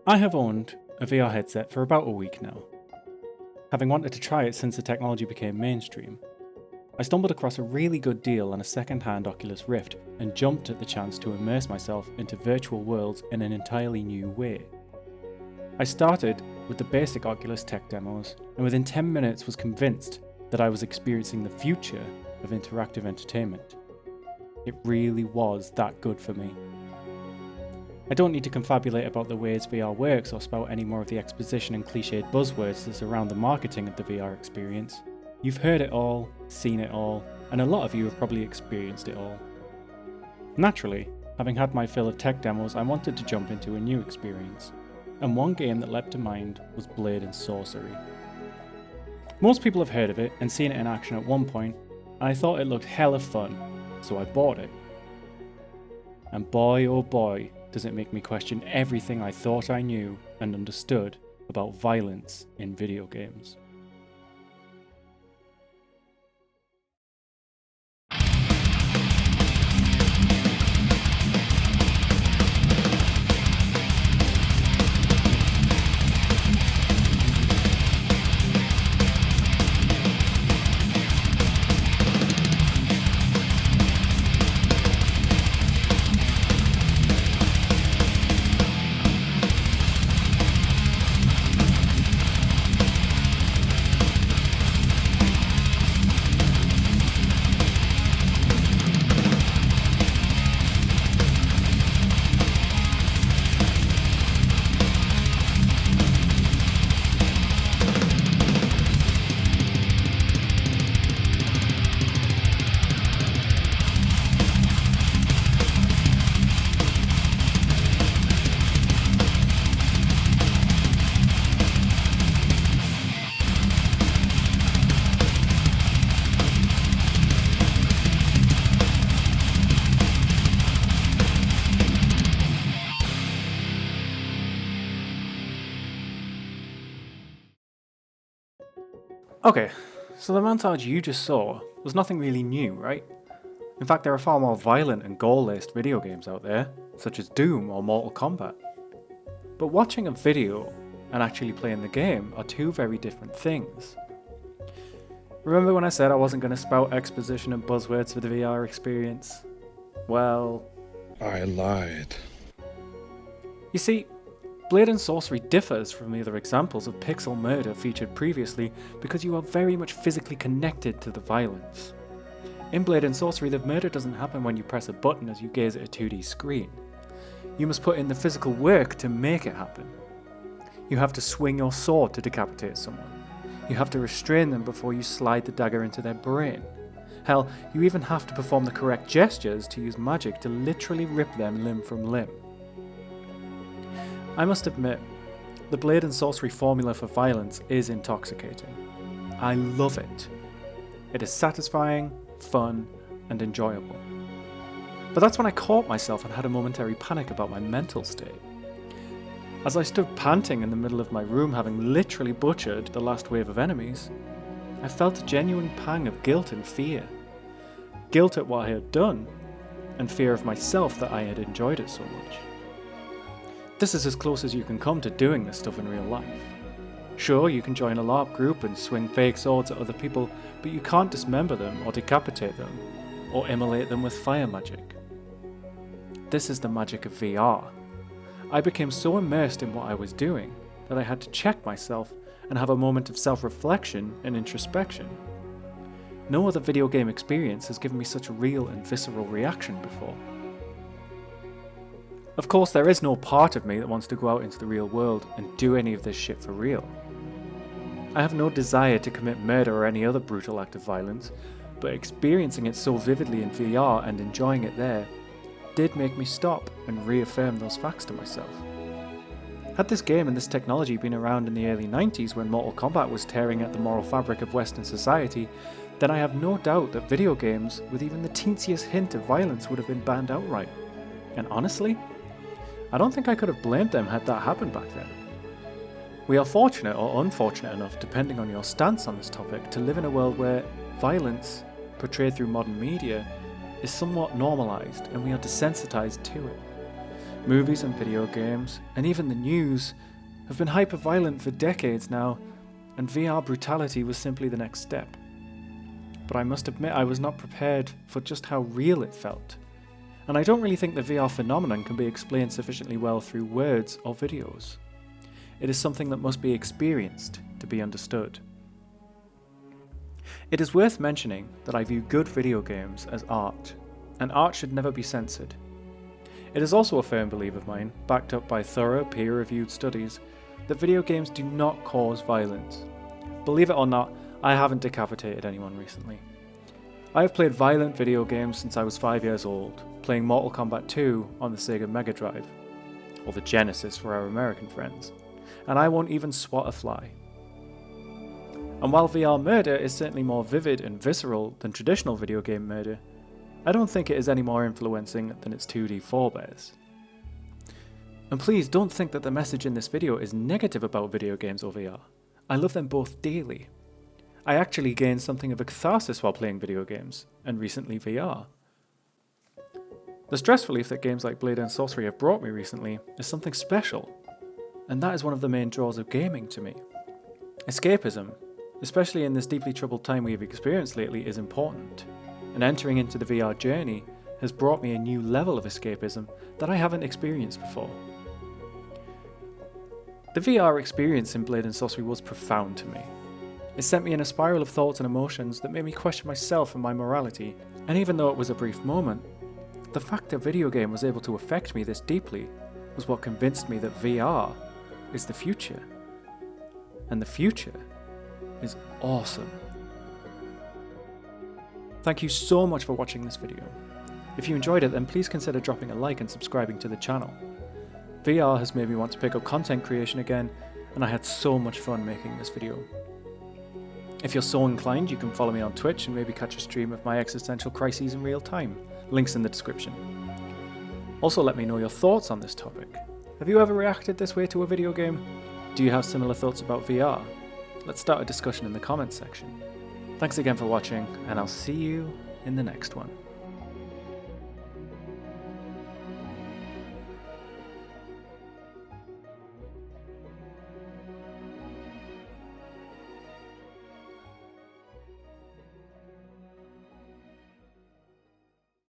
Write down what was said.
I have owned a VR headset for about a week now, having wanted to try it since the technology became mainstream. I stumbled across a really good deal on a second-hand Oculus Rift and jumped at the chance to immerse myself into virtual worlds in an entirely new way. I started with the basic Oculus tech demos, and within 10 minutes was convinced that I was experiencing the future of interactive entertainment. It really was that good for me. I don't need to confabulate about the ways VR works or spout any more of the exposition and cliched buzzwords that surround the marketing of the VR experience. You've heard it all, seen it all, and a lot of you have probably experienced it all. Naturally, having had my fill of tech demos, I wanted to jump into a new experience, and one game that leapt to mind was Blade and Sorcery. Most people have heard of it and seen it in action at one point, and I thought it looked hella fun, so I bought it. And boy oh boy, does it make me question everything I thought I knew and understood about violence in video games. Okay, so the montage you just saw was nothing really new, right? In fact, there are far more violent and goal-laced video games out there, such as Doom or Mortal Kombat. But watching a video and actually playing the game are two very different things. Remember when I said I wasn't going to spout exposition and buzzwords for the VR experience? Well, I lied. You see, Blade and Sorcery differs from the other examples of pixel murder featured previously because you are very much physically connected to the violence. In Blade and Sorcery, the murder doesn't happen when you press a button as you gaze at a 2D screen. You must put in the physical work to make it happen. You have to swing your sword to decapitate someone. You have to restrain them before you slide the dagger into their brain. Hell, you even have to perform the correct gestures to use magic to literally rip them limb from limb. I must admit, the Blade and Sorcery formula for violence is intoxicating. I love it. It is satisfying, fun, and enjoyable. But that's when I caught myself and had a momentary panic about my mental state. As I stood panting in the middle of my room, having literally butchered the last wave of enemies, I felt a genuine pang of guilt and fear. Guilt at what I had done, and fear of myself that I had enjoyed it so much. This is as close as you can come to doing this stuff in real life. Sure, you can join a LARP group and swing fake swords at other people, but you can't dismember them or decapitate them, or immolate them with fire magic. This is the magic of VR. I became so immersed in what I was doing that I had to check myself and have a moment of self-reflection and introspection. No other video game experience has given me such a real and visceral reaction before. Of course, there is no part of me that wants to go out into the real world and do any of this shit for real. I have no desire to commit murder or any other brutal act of violence, but experiencing it so vividly in VR and enjoying it there did make me stop and reaffirm those facts to myself. Had this game and this technology been around in the early 90s when Mortal Kombat was tearing at the moral fabric of Western society, then I have no doubt that video games with even the teensiest hint of violence would have been banned outright. And honestly, I don't think I could have blamed them had that happened back then. We are fortunate or unfortunate enough, depending on your stance on this topic, to live in a world where violence, portrayed through modern media, is somewhat normalised and we are desensitized to it. Movies and video games, and even the news, have been hyper-violent for decades now, and VR brutality was simply the next step. But I must admit I was not prepared for just how real it felt. And I don't really think the VR phenomenon can be explained sufficiently well through words or videos. It is something that must be experienced to be understood. It is worth mentioning that I view good video games as art, and art should never be censored. It is also a firm belief of mine, backed up by thorough peer-reviewed studies, that video games do not cause violence. Believe it or not, I haven't decapitated anyone recently. I have played violent video games since I was 5 years old, playing Mortal Kombat 2 on the Sega Mega Drive, or the Genesis for our American friends, and I won't even swat a fly. And while VR murder is certainly more vivid and visceral than traditional video game murder, I don't think it is any more influencing than its 2D forebears. And please don't think that the message in this video is negative about video games or VR. I love them both dearly. I actually gained something of a catharsis while playing video games, and recently VR. The stress relief that games like Blade and Sorcery have brought me recently is something special, and that is one of the main draws of gaming to me. Escapism, especially in this deeply troubled time we have experienced lately, is important, and entering into the VR journey has brought me a new level of escapism that I haven't experienced before. The VR experience in Blade and Sorcery was profound to me. It sent me in a spiral of thoughts and emotions that made me question myself and my morality, and even though it was a brief moment, the fact a video game was able to affect me this deeply was what convinced me that VR is the future. And the future is awesome. Thank you so much for watching this video. If you enjoyed it, then please consider dropping a like and subscribing to the channel. VR has made me want to pick up content creation again, and I had so much fun making this video. If you're so inclined, you can follow me on Twitch and maybe catch a stream of my existential crises in real time. Links in the description. Also let me know your thoughts on this topic. Have you ever reacted this way to a video game? Do you have similar thoughts about VR? Let's start a discussion in the comments section. Thanks again for watching, and I'll see you in the next one.